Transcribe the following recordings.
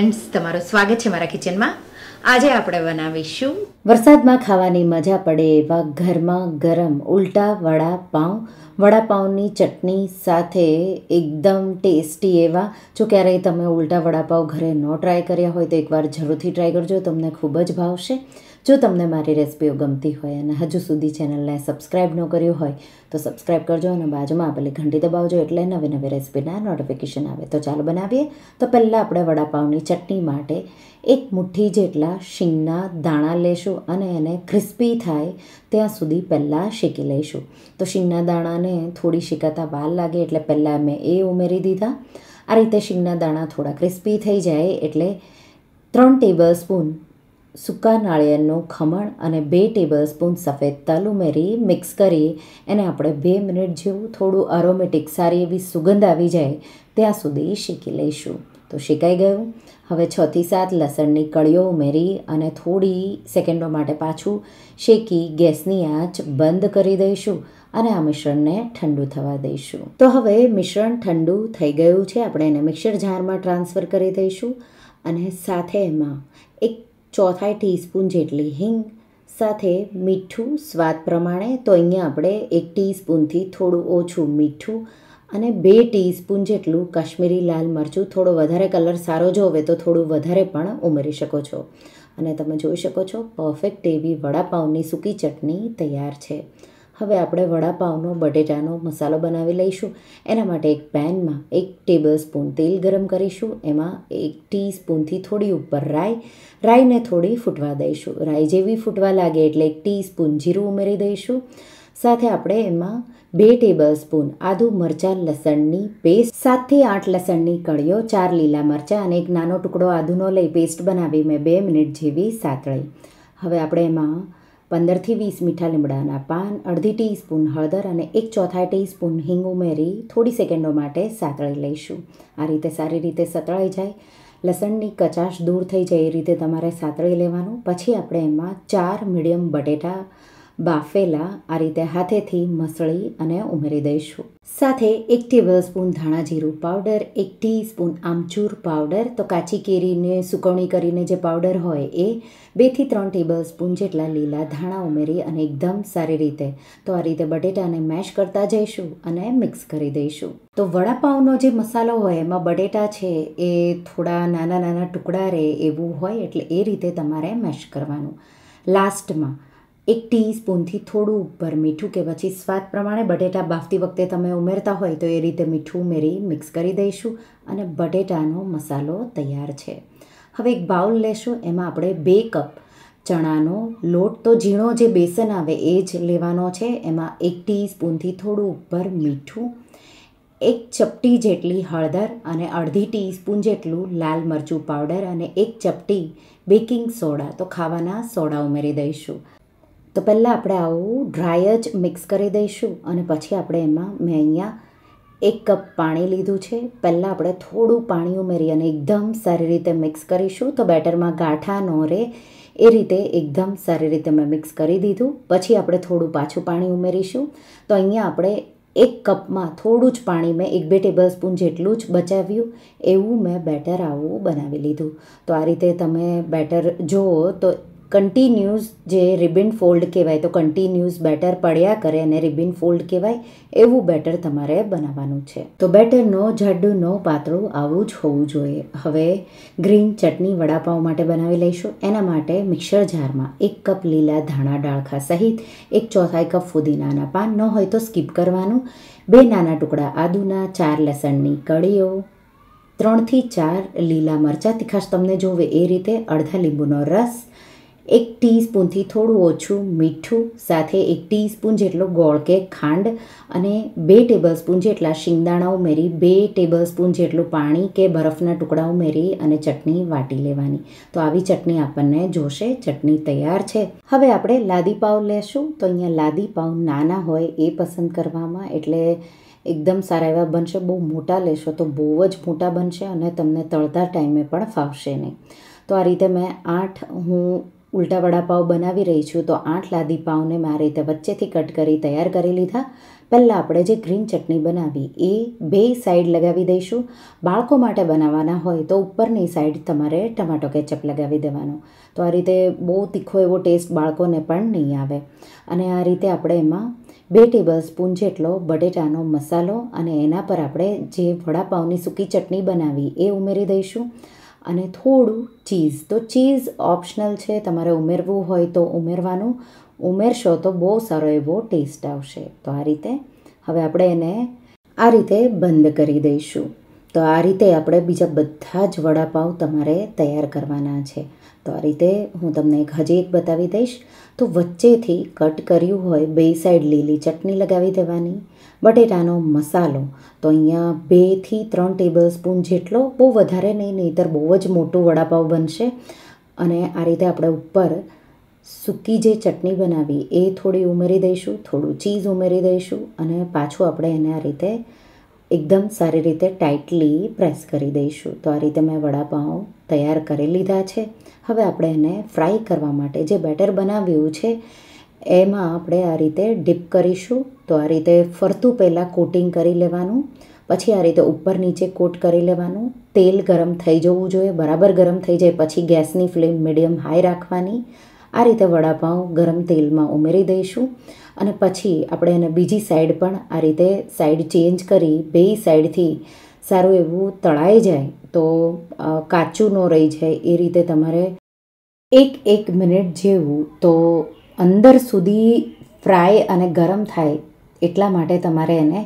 Friends, તમારું સ્વાગત છે મારા કિચનમાં. આજે આપણે બનાવીશું વરસાદમાં ખાવાની મજા પડે એવા ગરમા ગરમ ઉલટા વડાપાઉં. વડાપાઉંની ચટણી સાથે એકદમ ટેસ્ટી એવા. જો ક્યારેય તમે ઉલટા વડાપાઉં ઘરે ન ટ્રાય કર્યા હોય તો એકવાર જરૂરથી ટ્રાય કરજો, તમને ખૂબ જ ભાવશે. જો તમને મારી રેસિપીઓ ગમતી હોય અને હજુ સુધી ચેનલને સબસ્ક્રાઈબ ન કર્યું હોય તો સબસ્ક્રાઈબ કરજો અને બાજુમાં આપેલી ઘંટી દબાવજો, એટલે નવી નવી રેસિપીના નોટિફિકેશન આવે. તો ચાલો બનાવીએ. તો પહેલાં આપણે વડાપાઉંની ચટણી માટે એક મુઠ્ઠી જેટલા શીંગના દાણા લેશું અને એને ક્રિસ્પી થાય ત્યાં સુધી પહેલાં શેકી લઈશું. તો શીંગના દાણાને થોડી શેકાતા વાર લાગે એટલે પહેલાં મેં એ ઉમેરી દીધા. આ રીતે શીંગના દાણા થોડા ક્રિસ્પી થઈ જાય એટલે 3 ટેબલ સ્પૂન સૂકા નાળિયેરનું ખમણ અને 2 ટેબલ સ્પૂન સફેદ તલ ઉમેરી મિક્સ કરી એને આપણે 2 મિનિટ જેવું થોડું અરોમેટિક સારી એવી સુગંધ આવી જાય ત્યાં સુધી શેકી લઈશું. તો શેકાઈ ગયું. હવે 6 થી 7 લસણની કળીઓ ઉમેરી અને થોડી સેકન્ડો માટે પાછું શેકી ગેસની આંચ બંધ કરી દઈશું અને આ મિશ્રણને ઠંડુ થવા દઈશું. તો હવે મિશ્રણ ઠંડુ થઈ ગયું છે. આપણે એને મિક્સર જારમાં ટ્રાન્સફર કરી દઈશું અને સાથે એમાં 1/4 ટીસ્પૂન જેટલી હિંગ, સાથે મીઠું સ્વાદ પ્રમાણે. તો અહીંયા આપણે 1 ટીસ્પૂનથી થોડું ઓછું મીઠું અને 2 ટીસ્પૂન જેટલું કાશ્મીરી લાલ મરચું. થોડો વધારે કલર સારો જોવે તો થોડું વધારે પણ ઉમેરી શકો છો. અને તમે જોઈ શકો છો પરફેક્ટ એવી વડાપાઉંની સૂકી ચટણી તૈયાર છે. હવે આપણે વડાપાઉંનો બટેટાનો મસાલો બનાવી લઈશું. એના માટે એક પેનમાં 1 ટેબલ સ્પૂન તેલ ગરમ કરીશું. એમાં 1 ટીસ્પૂનથી થોડી ઉપર રાઈને થોડી ફૂટવા દઈશું. રાઈ જેવી ફૂટવા લાગે એટલે 1 ટીસ્પૂન જીરું ઉમેરી દઈશું. સાથે આપણે એમાં 2 ટેબલ સ્પૂન આદુ મરચાં લસણની પેસ્ટ, 7 થી 8 લસણની કળીઓ, 4 લીલા મરચાં અને એક નાનો ટુકડો આદુનો લઈ પેસ્ટ બનાવી મેં 2 મિનિટ જેવી સાતળી. હવે આપણે એમાં 15 થી 20 મીઠા લીમડાના પાન, અડધી ટીસ્પૂન હળદર અને 1/4 ટીસ્પૂન હિંગ ઉમેરી થોડી સેકન્ડો માટે સાતળી લઈશું. આ રીતે સારી રીતે સતળાઈ જાય, લસણની કચાશ દૂર થઈ જાય એ રીતે તમારે સાતળી લેવાનું. પછી આપણે એમાં 4 મીડિયમ બટેટા બાફેલા આ રીતે હાથેથી મસળી અને ઉમેરી દઈશું. સાથે 1 ટેબલ સ્પૂન ધાણા જીરું પાવડર, 1 ટીસ્પૂન આમચૂર પાવડર, તો કાચી કેરીને સુકવણી કરીને જે પાવડર હોય એ, 2 થી 3 ટેબલ સ્પૂન જેટલા લીલા ધાણા ઉમેરી અને એકદમ સારી રીતે તો આ રીતે બટેટાને મેશ કરતા જઈશું અને મિક્સ કરી દઈશું. તો વડાપાઉંનો જે મસાલો હોય એમાં બટેટા છે એ થોડા નાના નાના ટુકડા રહે એવું હોય એટલે એ રીતે તમારે મેશ કરવાનું. લાસ્ટમાં 1 ટીસ્પૂનથી થોડું ઉપર મીઠું કે પછી સ્વાદ પ્રમાણે બટેટા બાફતી વખતે તમે ઉમેરતા હોય તો એ રીતે મીઠું ઉમેરી મિક્સ કરી દઈશું અને બટેટાનો મસાલો તૈયાર છે. હવે એક બાઉલ લેશું. એમાં આપણે 2 કપ ચણાનો લોટ, તો ઝીણો જે બેસન આવે એ જ લેવાનો છે. એમાં 1 ટીસ્પૂનથી થોડું ઉપર મીઠું, 1 ચપટી જેટલી હળદર અને અડધી ટીસ્પૂન જેટલું લાલ મરચું પાવડર અને 1 ચપટી બેકિંગ સોડા, તો ખાવાના સોડા ઉમેરી દઈશું. તો પહેલાં આપણે આવું ડ્રાય જ મિક્સ કરી દઈશું અને પછી આપણે એમાં મેં અહીંયા 1 કપ પાણી લીધું છે. પહેલાં આપણે થોડું પાણી ઉમેરી અને એકદમ સારી રીતે મિક્સ કરીશું. તો બેટરમાં ગાંઠા ન રહે એ રીતે એકદમ સારી રીતે મેં મિક્સ કરી દીધું. પછી આપણે થોડું પાછું પાણી ઉમેરીશું. તો અહીંયા આપણે 1 કપમાં થોડું જ પાણી મેં 1-2 ટેબલ સ્પૂન જેટલું જ બચાવ્યું એવું મેં બેટર આવું બનાવી લીધું. તો આ રીતે તમે બેટર જુઓ તો કન્ટિન્યુઅસ જે રિબિન ફોલ્ડ કહેવાય, તો કન્ટિન્યુઅસ બેટર પડ્યા કરે અને રિબિન ફોલ્ડ કહેવાય એવું બેટર તમારે બનાવવાનું છે. તો બેટરનો જાડું ન પાતળું આવું જ હોવું જોઈએ. હવે ગ્રીન ચટણી વડાપાઉં માટે બનાવી લઈશું. એના માટે મિક્સર જારમાં 1 કપ લીલા ધાણા ડાળખા સહિત 1/4 કપ ફુદીનાના પાન, ન હોય તો સ્કીપ કરવાનું, 2 નાના ટુકડા આદુના, 4 લસણની કળીઓ, 3 થી 4 લીલા મરચાં, તીખાશ તમને જોવે એ રીતે, અડધા લીંબુનો રસ, 1 ટીસ્પૂનથી થોડું ઓછું મીઠું, સાથે 1 ટીસ્પૂન જેટલો ગોળ કે ખાંડ અને 2 ટેબલ સ્પૂન જેટલા શિંગદાણા ઉમેરી 2 ટેબલ સ્પૂન જેટલું પાણી કે બરફના ટુકડા ઉમેરી અને ચટણી વાટી લેવાની. તો આવી ચટણી આપણને જોશે. ચટણી તૈયાર છે. હવે આપણે લાદી પાવ લેશું. તો અહીંયા લાદી પાવ નાના હોય એ પસંદ કરવામાં, એટલે એકદમ સારા એવા બનશે. બહુ મોટા લેશો તો બહુ જ મોટા બનશે અને તમને તળતા ટાઈમે પણ ફાવશે નહીં. તો આ રીતે મેં 8 હું ઉલટા વડાપાવ બનાવી રહી છું તો 8 લાદી પાવને મેં આ રીતે વચ્ચેથી કટ કરી તૈયાર કરી લીધા. પહેલાં આપણે જે ગ્રીન ચટણી બનાવી એ બે સાઈડ લગાવી દઈશું. બાળકો માટે બનાવવાના હોય તો ઉપરની સાઈડ તમારે ટમાટો કેચઅપ લગાવી દેવાનું. તો આ રીતે બહુ તીખો એવો ટેસ્ટ બાળકોને પણ નહીં આવે. અને આ રીતે આપણે એમાં 2 ટેબલસ્પૂન જેટલો બટેટાનો મસાલો અને એના પર આપણે જે વડાપાવની સૂકી ચટણી બનાવી એ ઉમેરી દઈશું. અને થોડું ચીઝ. તો ચીઝ ઓપ્શનલ છે, તમારે ઉમેરવું હોય તો ઉમેરવાનું. ઉમેરશો તો બહુ સારો એવો ટેસ્ટ આવશે. તો આ રીતે હવે આપણે એને આ રીતે બંધ કરી દઈશું. તો આ રીતે આપણે બીજા બધા જ વડાપાવ તમારે તૈયાર કરવાના છે. તો આ રીતે હું તમને હજી એક બતાવી દઈશ. તો વચ્ચેથી કટ કર્યું હોય બે સાઈડ લીલી ચટણી લગાવી દેવાની. બટેટાનો મસાલો તો અહીંયા 2 થી 3 ટેબલસ્પૂન જેટલો, બહુ વધારે નહીં, નહીંતર બહુ જ મોટું વડાપાવ બનશે. અને આ રીતે આપણે ઉપર સૂકી જે ચટણી બનાવી એ થોડી ઉમેરી દઈશું, થોડું ચીઝ ઉમેરી દઈશું અને પાછું આપણે એને આ રીતે એકદમ સારી રીતે ટાઈટલી પ્રેસ કરી દઈશું. તો આ રીતે મેં વડાપાઉં તૈયાર કરી લીધા છે. હવે આપણે એને ફ્રાય કરવા માટે જે બેટર બનાવ્યું છે એમાં આપણે આ રીતે ડીપ કરીશું. તો આ રીતે ફરતું પહેલાં કોટિંગ કરી લેવાનું, પછી આ રીતે ઉપર નીચે કોટ કરી લેવાનું. તેલ ગરમ થઈ જવું જોઈએ, બરાબર ગરમ થઈ જાય પછી ગેસની ફ્લેમ મીડિયમ હાઈ રાખવાની. આ રીતે વડાપાઉં ગરમ તેલમાં ઉમેરી દઈશું અને પછી આપણે એને બીજી સાઈડ પણ આ રીતે સાઈડ ચેન્જ કરી બે સાઈડથી સારું એવું તળાઈ જાય તો કાચું ન રહી જાય એ રીતે તમારે 1 મિનિટ જેવું તો અંદર સુધી ફ્રાય અને ગરમ થાય એટલા માટે તમારે એને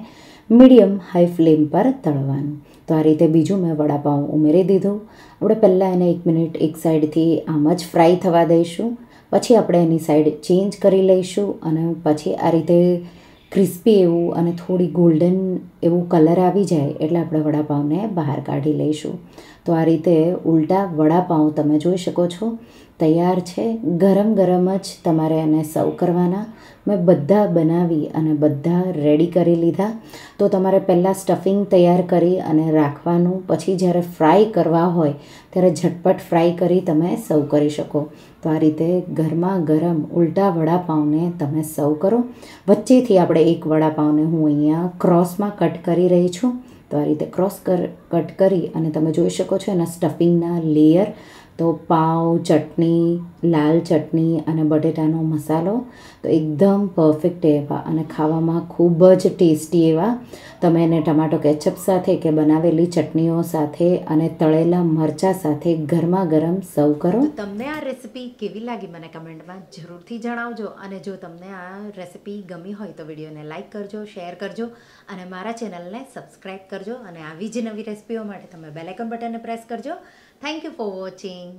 મીડિયમ હાઈ ફ્લેમ પર તળવાનું. તો આ રીતે બીજું મેં વડાપાઉં ઉમેરી દીધું. આપણે પહેલાં એને 1 મિનિટ એક સાઈડથી આમ જ ફ્રાય થવા દઈશું, પછી આપણે એની સાઈડ ચેન્જ કરી લઈશું અને પછી આ રીતે ક્રિસ્પી એવું અને થોડી ગોલ્ડન એવું કલર આવી જાય એટલે આપણે વડાપાઉંને બહાર કાઢી લઈશું. તો આ રીતે ઉલટા વડાપાઉં તમે જોઈ શકો છો તૈયાર છે. ગરમ ગરમ જ તમારે એને સર્વ કરવાના. મેં બધા બનાવી અને બધા રેડી કરી લીધા. તો તમારે પહેલાં સ્ટફિંગ તૈયાર કરી અને રાખવાનું, પછી જ્યારે ફ્રાય કરવા હોય ત્યારે ઝટપટ ફ્રાય કરી તમે સર્વ કરી શકો. તો આ રીતે ગરમા ગરમ ઉલટા વડાપાઉંને તમે સર્વ કરો. વચ્ચેથી આપણે એક વડાપાઉંને હું અહીંયા ક્રોસમાં કટ કરી રહી છું. તો આ રીતે ક્રોસ કટ કરી અને તમે જોઈ શકો છો એના સ્ટફિંગના લેયર. તો પાવ, ચટણી, લાલ ચટણી અને બટેટાનો મસાલો તો એકદમ પરફેક્ટ એવા અને ખાવામાં ખૂબ જ ટેસ્ટી એવા. તમે એને ટમાટો કેચઅપ સાથે કે બનાવેલી ચટણીઓ સાથે અને તળેલા મરચાં સાથે ગરમા ગરમ સર્વ કરો. તમને આ રેસિપી કેવી લાગી મને કમેન્ટમાં જરૂરથી જણાવજો. અને જો તમને આ રેસિપી ગમી હોય તો વિડીયોને લાઇક કરજો, શેર કરજો અને મારા ચેનલને સબસ્ક્રાઈબ કરજો. અને આવી જ નવી રેસિપીઓ માટે તમે બેલ આઇકન બટનને પ્રેસ કરજો. Thank you for watching.